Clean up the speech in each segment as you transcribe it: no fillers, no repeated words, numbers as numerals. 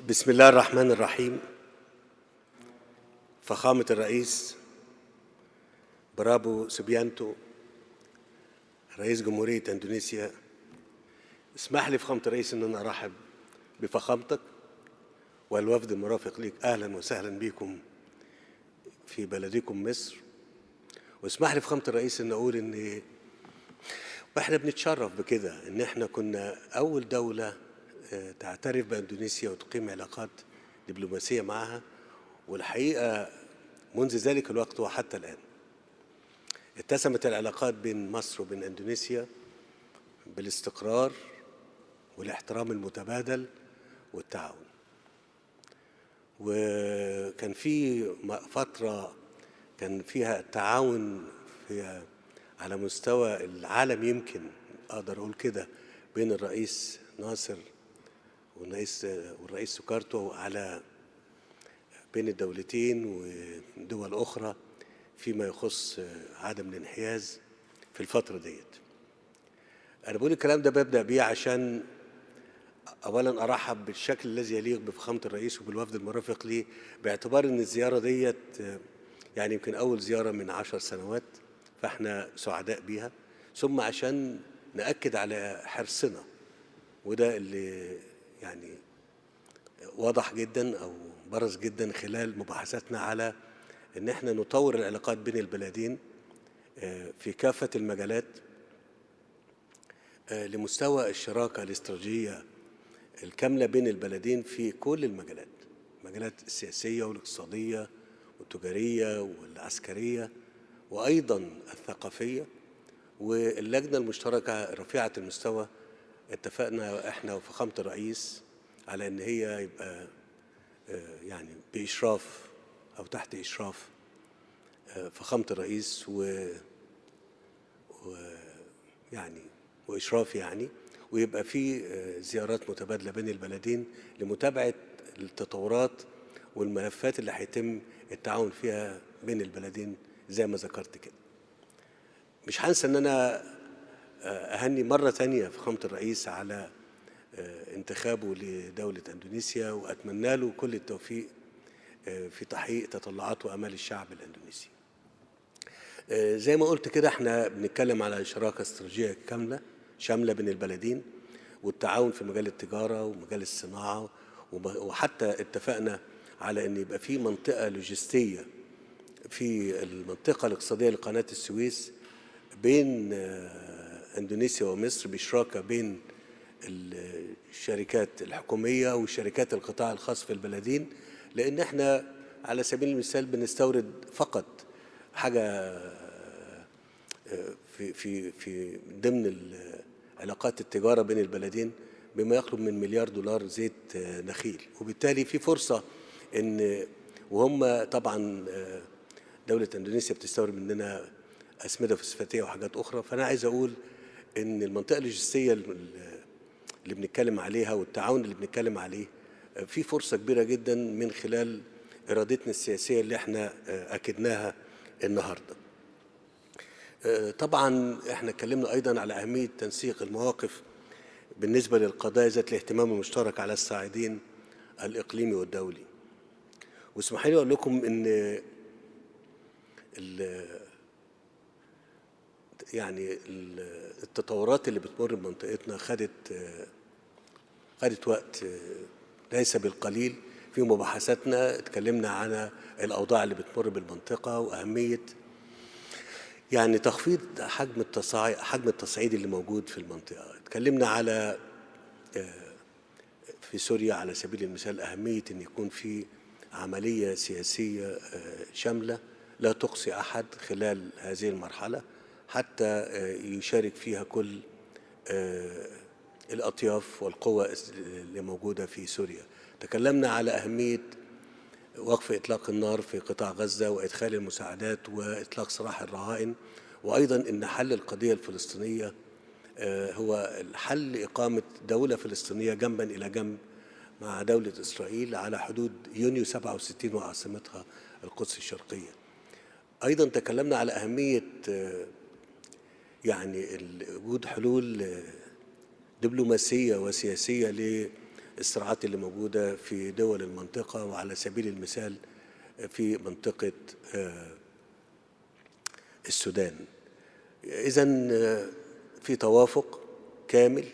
بسم الله الرحمن الرحيم. فخامة الرئيس برابو سبيانتو رئيس جمهورية اندونيسيا، اسمح لي فخامة الرئيس ان انا ارحب بفخامتك والوفد المرافق ليك. اهلا وسهلا بكم في بلدكم مصر. واسمح لي فخامة الرئيس ان اقول ان احنا بنتشرف بكده ان احنا كنا اول دولة تعترف باندونيسيا وتقيم علاقات دبلوماسية معها، والحقيقة منذ ذلك الوقت وحتى الآن اتسمت العلاقات بين مصر وبين اندونيسيا بالاستقرار والاحترام المتبادل والتعاون. وكان في فترة كان فيها تعاون على مستوى العالم، يمكن أقدر أقول كده، بين الرئيس ناصر والرئيس سوكارتو، على بين الدولتين ودول أخرى فيما يخص عدم الانحياز في الفترة ديت. أنا بقول الكلام ده ببدأ بيه عشان أولا أرحب بالشكل الذي يليق بفخامة الرئيس وبالوفد المرافق ليه، باعتبار أن الزيارة ديت يعني يمكن أول زيارة من 10 سنوات، فإحنا سعداء بيها. ثم عشان نأكد على حرصنا، وده اللي يعني واضح جدا أو برز جدا خلال مباحثاتنا على أن احنا نطور العلاقات بين البلدين في كافة المجالات لمستوى الشراكة الاستراتيجية الكاملة بين البلدين في كل المجالات، المجالات السياسية والاقتصادية والتجارية والعسكرية وأيضا الثقافية. واللجنة المشتركة رفيعة المستوى اتفقنا احنا وفخامة الرئيس على ان هي يبقى يعني بإشراف أو تحت إشراف فخامة الرئيس يعني وإشراف يعني، ويبقى في زيارات متبادلة بين البلدين لمتابعة التطورات والملفات اللي هيتم التعاون فيها بين البلدين زي ما ذكرت كده. مش هنسى ان انا اهني مرة تانية فخامة الرئيس على انتخابه لدولة اندونيسيا، واتمنى له كل التوفيق في تحقيق تطلعات وامال الشعب الاندونيسي. زي ما قلت كده احنا بنتكلم على شراكة استراتيجية كاملة شاملة بين البلدين، والتعاون في مجال التجارة ومجال الصناعة، وحتى اتفقنا على ان يبقى في منطقة لوجستية في المنطقة الاقتصادية لقناة السويس بين اندونيسيا ومصر، بشراكة بين الشركات الحكومية وشركات القطاع الخاص في البلدين، لان احنا على سبيل المثال بنستورد فقط حاجة في ضمن علاقات التجارة بين البلدين بما يقرب من مليار دولار زيت نخيل. وبالتالي في فرصة ان وهم طبعا دولة اندونيسيا بتستورد مننا أسمدة فوسفاتية وحاجات أخرى. فأنا عايز أقول إن المنطقة اللوجستية اللي بنتكلم عليها والتعاون اللي بنتكلم عليه في فرصة كبيرة جدا من خلال إرادتنا السياسية اللي احنا أكدناها النهاردة. طبعا احنا اتكلمنا أيضا على أهمية تنسيق المواقف بالنسبة للقضايا ذات الاهتمام المشترك على الصعيدين الإقليمي والدولي. واسمحوا لي أقول لكم إن يعني التطورات اللي بتمر بمنطقتنا خدت وقت ليس بالقليل. في مباحثاتنا اتكلمنا عن الأوضاع اللي بتمر بالمنطقة وأهمية يعني تخفيض حجم التصعيد اللي موجود في المنطقة. اتكلمنا على في سوريا على سبيل المثال أهمية أن يكون في عملية سياسية شاملة لا تقصي أحد خلال هذه المرحلة حتى يشارك فيها كل الأطياف والقوى اللي موجودة في سوريا. تكلمنا على أهمية وقف إطلاق النار في قطاع غزة وإدخال المساعدات وإطلاق سراح الرهائن، وأيضا أن حل القضية الفلسطينية هو الحل إقامة دولة فلسطينية جنبا إلى جنب مع دولة إسرائيل على حدود يونيو 67 وعاصمتها القدس الشرقية. أيضا تكلمنا على أهمية يعني وجود حلول دبلوماسية وسياسية الصراعات اللي موجودة في دول المنطقة، وعلى سبيل المثال في منطقة السودان. إذا في توافق كامل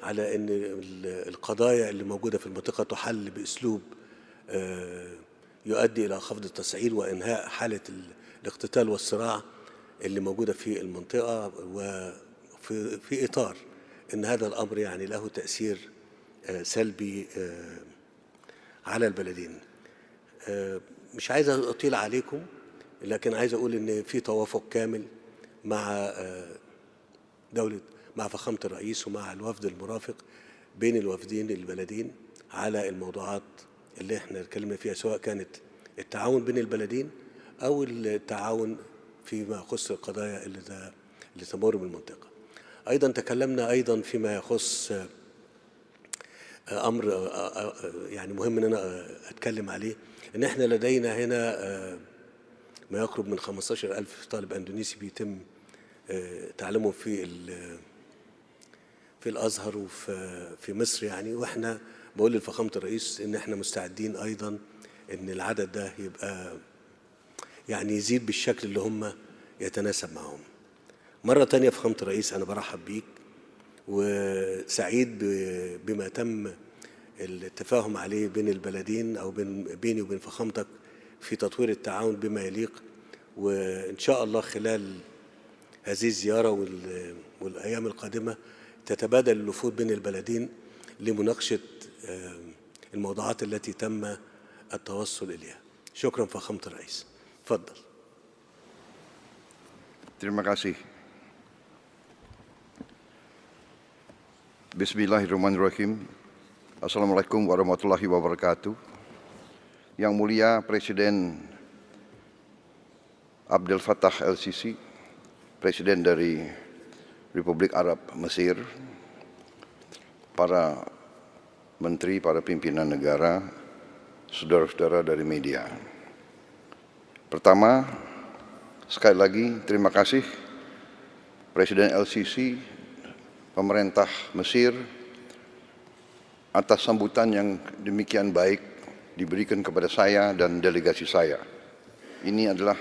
على أن القضايا اللي موجودة في المنطقة تحل بأسلوب يؤدي إلى خفض التسعير وإنهاء حالة الاقتتال والصراع اللي موجودة في المنطقة، وفي إطار أن هذا الأمر يعني له تأثير سلبي على البلدين. مش عايز أطيل عليكم، لكن عايز أقول أن في توافق كامل مع مع فخامة الرئيس ومع الوفد المرافق بين الوفدين البلدين على الموضوعات اللي احنا اتكلمنا فيها، سواء كانت التعاون بين البلدين أو التعاون فيما يخص القضايا اللي تمر بالمنطقة. أيضا تكلمنا أيضا فيما يخص أمر يعني مهم أن أنا أتكلم عليه، أن احنا لدينا هنا ما يقرب من 15,000 طالب أندونيسي بيتم تعليمهم في الأزهر وفي مصر يعني. وإحنا بقول لفخامة الرئيس إن إحنا مستعدين أيضا إن العدد ده يبقى يعني يزيد بالشكل اللي هم يتناسب معهم. مرة تانية فخامة الرئيس أنا برحب بيك وسعيد بما تم التفاهم عليه بين البلدين أو بيني وبين فخامتك في تطوير التعاون بما يليق، وإن شاء الله خلال هذه الزيارة والأيام القادمة تتبادل الوفود بين البلدين لمناقشة الموضوعات التي تم التوصل إليها. شكرا فخامة الرئيس. تفضل. Terima kasih. Bismillahirrahmanirrahim. Assalamualaikum warahmatullahi wabarakatuh. Yang mulia Presiden Abdel Fattah El-Sisi, Presiden dari Republik Arab Mesir, para menteri, para pimpinan negara, saudara-saudara dari media. Pertama, sekali lagi terima kasih Presiden El-Sisi, pemerintah Mesir atas sambutan yang demikian baik diberikan kepada saya dan delegasi saya. Ini adalah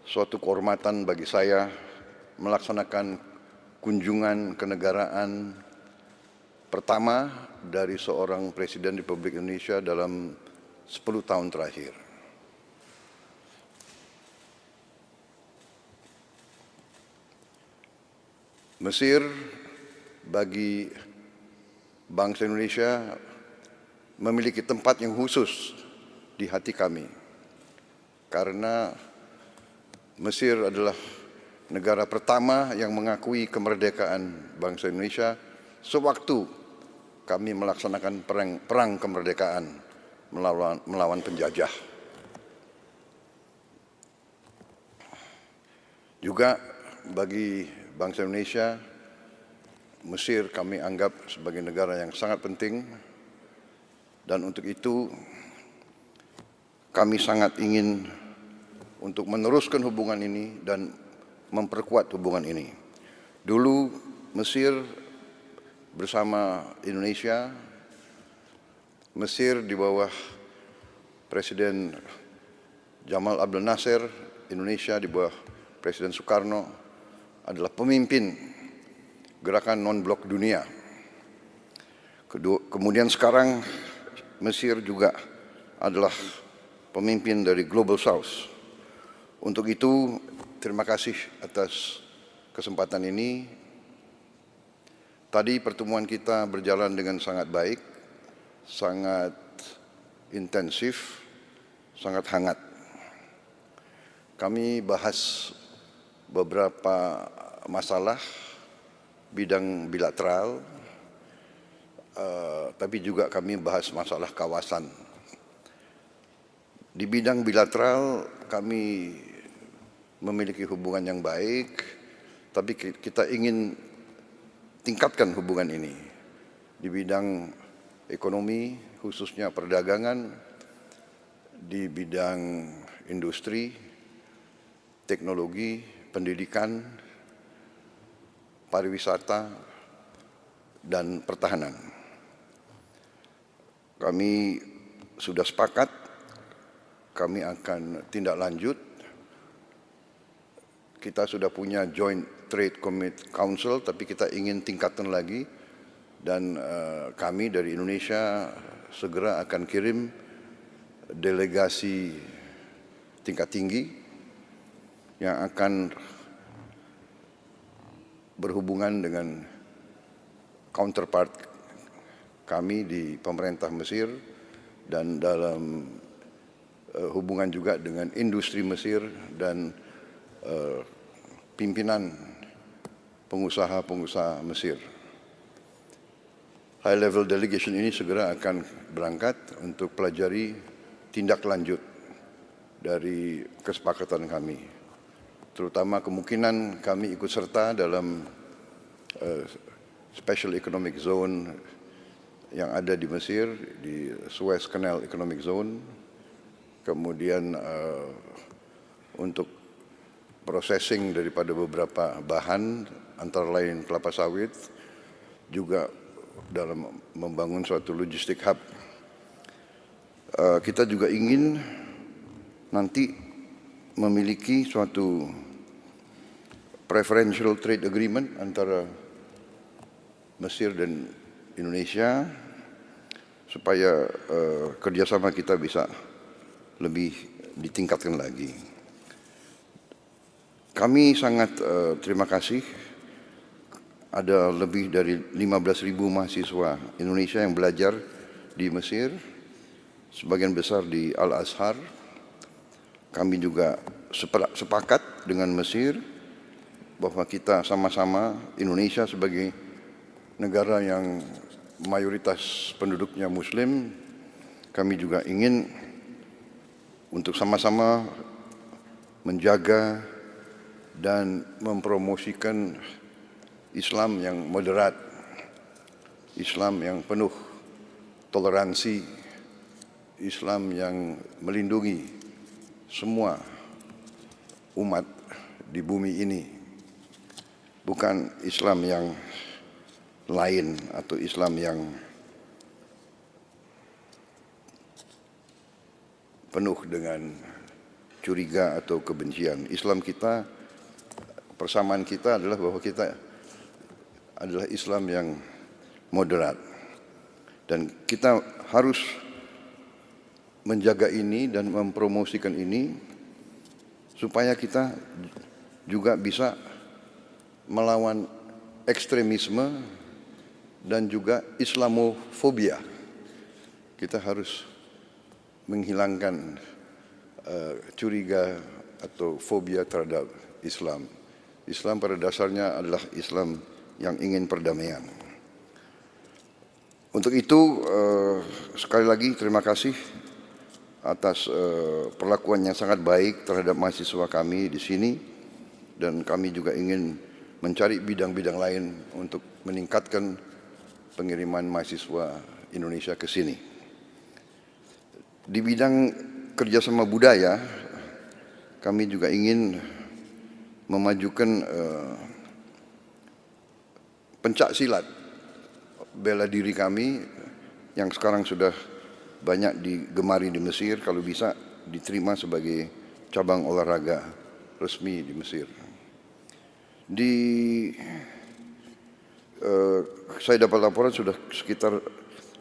suatu kehormatan bagi saya melaksanakan kunjungan kenegaraan pertama dari seorang Presiden Republik Indonesia dalam 10 tahun terakhir. Mesir bagi bangsa Indonesia memiliki tempat yang khusus di hati kami, karena Mesir adalah negara pertama yang mengakui kemerdekaan bangsa Indonesia sewaktu kami melaksanakan perang kemerdekaan melawan penjajah. Juga bagi bangsa Indonesia, Mesir kami anggap sebagai negara yang sangat penting, dan untuk itu kami sangat ingin untuk meneruskan hubungan ini dan memperkuat hubungan ini. Dulu Mesir bersama Indonesia, Mesir di bawah Presiden Jamal Abdel Nasser, Indonesia di bawah Presiden Soekarno adalah pemimpin gerakan non-blok dunia. Kemudian sekarang Mesir juga adalah pemimpin dari Global South. Untuk itu, terima kasih atas kesempatan ini. Tadi pertemuan kita berjalan dengan sangat baik, sangat intensif, sangat hangat. Kami bahas beberapa masalah bidang bilateral, tapi juga kami bahas masalah kawasan. Di bidang bilateral kami memiliki hubungan yang baik, tapi kita ingin tingkatkan hubungan ini. Di bidang ekonomi, khususnya perdagangan, di bidang industri, teknologi, pendidikan, pariwisata, dan pertahanan. kami sudah sepakat, kami akan tindak lanjut. Kita sudah punya Joint Trade Council, tapi kita ingin tingkatkan lagi. Dan kami dari Indonesia segera akan kirim delegasi tingkat tinggi yang akan berhubungan dengan counterpart kami di pemerintah Mesir dan dalam hubungan juga dengan industri Mesir dan pimpinan pengusaha-pengusaha Mesir. High level delegation ini segera akan berangkat untuk pelajari tindak lanjut dari kesepakatan kami. Terutama kemungkinan kami ikut serta dalam Special Economic Zone yang ada di Mesir, di Suez Canal Economic Zone. Kemudian untuk processing daripada beberapa bahan, antara lain kelapa sawit, juga dalam membangun suatu logistik hub. Kita juga ingin nanti memiliki suatu preferential trade agreement antara Mesir dan Indonesia supaya kerjasama kita bisa lebih ditingkatkan lagi. Kami sangat terima kasih ada lebih dari 15.000 mahasiswa Indonesia yang belajar di Mesir, sebagian besar di Al-Azhar. Kami juga sepakat dengan Mesir bahwa kita sama-sama, Indonesia sebagai negara yang mayoritas penduduknya Muslim, kami juga ingin untuk sama-sama menjaga dan mempromosikan Islam yang moderat, Islam yang penuh toleransi, Islam yang melindungi semua umat di bumi ini. Bukan Islam yang lain atau Islam yang penuh dengan curiga atau kebencian. Islam kita, persamaan kita adalah bahwa kita adalah Islam yang moderat. Dan kita harus menjaga ini dan mempromosikan ini supaya kita juga bisa melawan ekstremisme dan juga Islamofobia. Kita harus menghilangkan curiga atau fobia terhadap Islam. Islam pada dasarnya adalah Islam yang ingin perdamaian. Untuk itu sekali lagi terima kasih atas perlakuan yang sangat baik terhadap mahasiswa kami di sini, dan kami juga ingin mencari bidang-bidang lain untuk meningkatkan pengiriman mahasiswa Indonesia ke sini. Di bidang kerjasama budaya, kami juga ingin memajukan pencak silat bela diri kami yang sekarang sudah banyak digemari di Mesir, kalau bisa diterima sebagai cabang olahraga resmi di Mesir. Saya dapat laporan sudah sekitar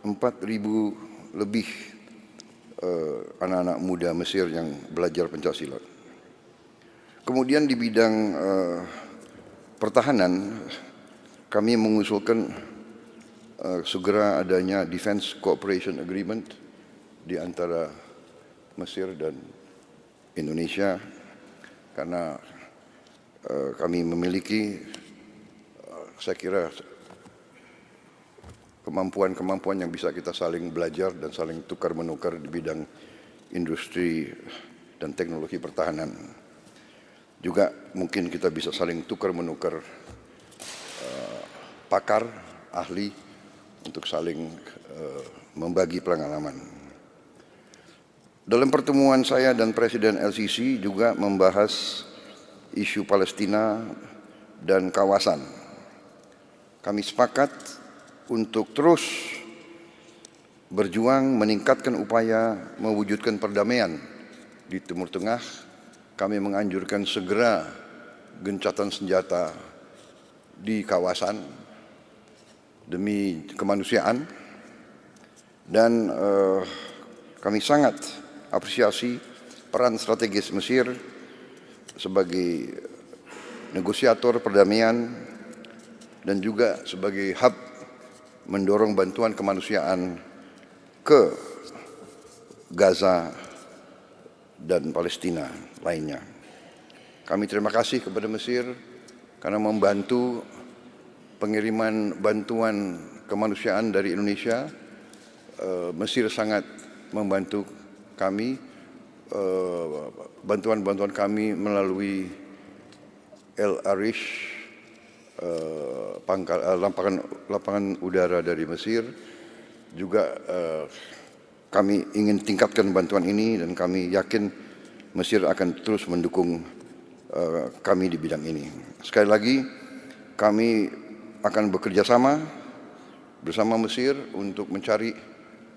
4.000 lebih anak-anak muda Mesir yang belajar pencak silat. Kemudian di bidang pertahanan, kami mengusulkan segera adanya Defense Cooperation Agreement di antara Mesir dan Indonesia, karena kami memiliki saya kira kemampuan-kemampuan yang bisa kita saling belajar dan saling tukar-menukar di bidang industri dan teknologi pertahanan. Juga mungkin kita bisa saling tukar-menukar pakar, ahli untuk saling membagi pengalaman. Dalam pertemuan saya dan Presiden LCC juga membahas isu Palestina dan kawasan. Kami sepakat untuk terus berjuang meningkatkan upaya mewujudkan perdamaian di Timur Tengah. Kami menganjurkan segera gencatan senjata di kawasan demi kemanusiaan, dan kami sangat apresiasi peran strategis Mesir sebagai negosiator perdamaian dan juga sebagai hub mendorong bantuan kemanusiaan ke Gaza dan Palestina lainnya. Kami terima kasih kepada Mesir karena membantu pengiriman bantuan kemanusiaan dari Indonesia. Mesir sangat membantu kami, bantuan-bantuan kami melalui El Arish, lapangan udara dari Mesir. Juga kami ingin tingkatkan bantuan ini dan kami yakin Mesir akan terus mendukung kami di bidang ini. Sekali lagi, kami akan bekerja sama bersama Mesir untuk mencari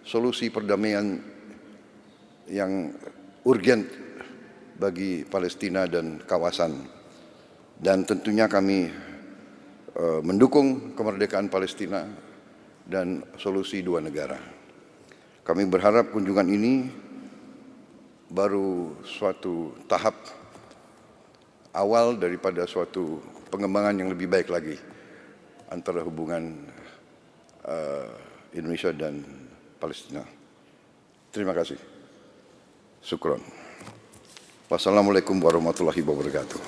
solusi perdamaian yang urgent bagi Palestina dan kawasan. Dan tentunya kami mendukung kemerdekaan Palestina dan solusi dua negara. Kami berharap kunjungan ini baru suatu tahap awal daripada suatu pengembangan yang lebih baik lagi antara hubungan Indonesia dan Palestina. Terima kasih. Syukron. Wassalamualaikum warahmatullahi wabarakatuh.